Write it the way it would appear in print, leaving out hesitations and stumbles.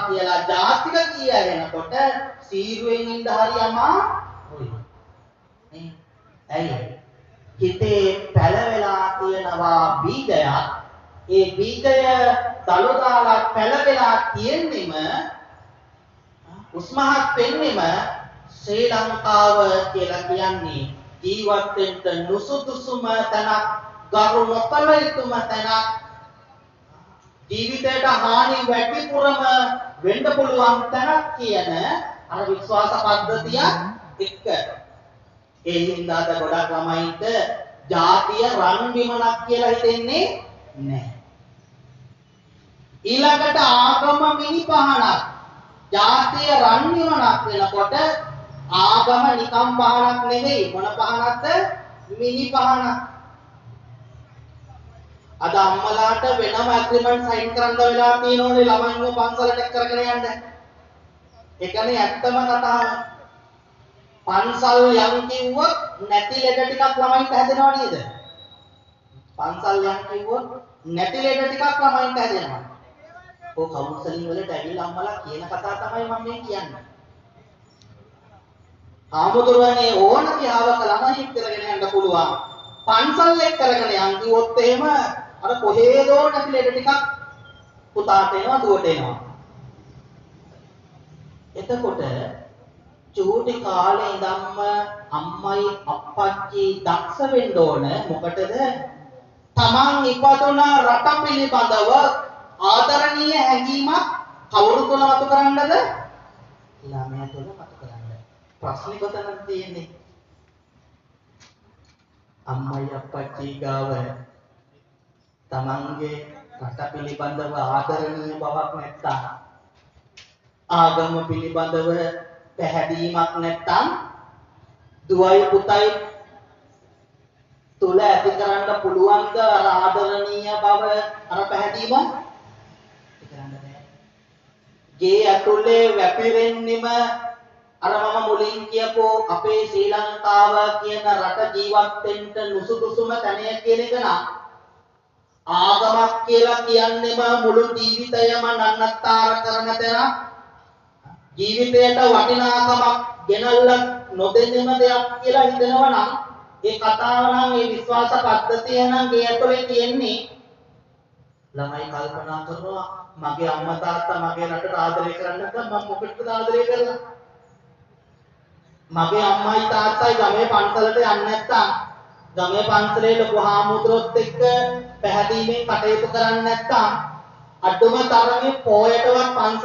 කියලා ජාතික කියා එනකොට සීරුවෙන් ඉඳ හරියමා ඔයි නේ ඇයි හිතේ පැලවෙලා තියෙනවා බීජයක් ඒ බීජය දළු දාලා පැලවෙලා තියෙන්නෙම උස්මහත් වෙන්නෙම ශ්‍රී ලංකාව කියලා කියන්නේ ජීවත් වෙන්න නුසුදුසුම තැනක් ගරු නොකළ යුතුම තැනක් ජීවිතයට හානි වැඩිපුරම වෙන්න පුළුවන් තැනක් කියන අර විශ්වාස පද්ධතිය එක්ක ඒ හින්දා අද ගොඩක් ළමයින්ට ජාතිය රන් බිමනක් කියලා හිතෙන්නේ නැහැ. ඊළඟට ආගම මිනිපහනක් ජාතිය රන් බිමනක් වෙනකොට ආගම නිකම් පහනක් නෙවෙයි මොන පහනක්ද මිනිපහනක්. අද අම්මලාට වෙනම ඇග්‍රීමන්ට් සයින් කරන්න වෙලා තියෙනෝනේ ළමයින්ව පන්සලට කරගෙන යන්න. ඒකනේ ඇත්තම කතාව. පන්සල් යන් කිව්වොත් නැති ලෙඩ ටිකක් ළමයින්ට හැදෙනව නේද? පන්සල් යන් කිව්වොත් නැති ලෙඩ ටිකක් ළමයින්ට හැදෙනවා. ඔය කවුන්සලින් වලට ඇවිල්ලා අම්මලා කියන කතාව තමයි මම මේ කියන්නේ. ආමුදුරනේ ඕන කියාවක ළමයි කරගෙන යන්න පුළුවන්. පන්සල් එක්ක කරගෙන යන් කිව්වොත් එහෙම අර කොහේදෝ නැති ලෙඩ ටිකක් පුතාට එනවා දුවට එනවා. එතකොට චූටි කාලේ ඉඳන්ම අම්මයි අප්පච්චි දක්ෂ වෙන්න ඕන මොකටද? තමන් ඉපදුන රට පිළිබඳව ආදරණීය හැඟීමක් කවුරු තුල මතු කරන්නද? ළමයා තුල මතු කරන්න. ප්‍රශ්නේ කොතනද තියෙන්නේ? අම්මයි අප්පච්චි ගාව තමන්ගේ රට පිළිබඳව ආදරණීය බවක් නැත්තම් ආගම පිළිබඳව පැහැදීමක් නැත්තම් දුවයි පුතයි තුල ඇති කරන්න පුළුවන්ද අර ආදරණීය බව අර පැහැදීම ඇති කරන්න බෑ. ගේ ඇතුලේ වැපිරෙන්නෙම අර මම මුලින් කියපෝ අපේ ශ්‍රී ලංකාව කියන රට ජීවත් වෙන්න නුසුදුසුම තැනය කියන එක නම් ආගමක් කියලා කියන්නේම මුළු ජීවිතයම නන්නත්තර කරන තැන ජීවිතයට වටිනාකමක් ගෙනල්ලා නොදෙන්නේම දෙයක් කියලා හිතනවා නම් ඒ කතාව නම් ඒ විශ්වාස පද්ධතිය නම් ගේ ඇතුලේ තියෙන්නේ ළමයි කල්පනා කරනවා මගේ අම්මා තාත්තා මගේ රටට ආදරය කරන්නේ නැත්නම් මම මොකටද ආදරය කරලා මගේ අම්මයි තාත්තයි ගමේ පන්සලට යන්නේ නැත්තම් ගමේ පන්සලේ ලොකු හාමුදුරුවොත් එක්ක පැහැදීමෙන් කටයුතු කරන්නේ නැත්තම් අඩුම තරමේ පොයටවත් පන්සලට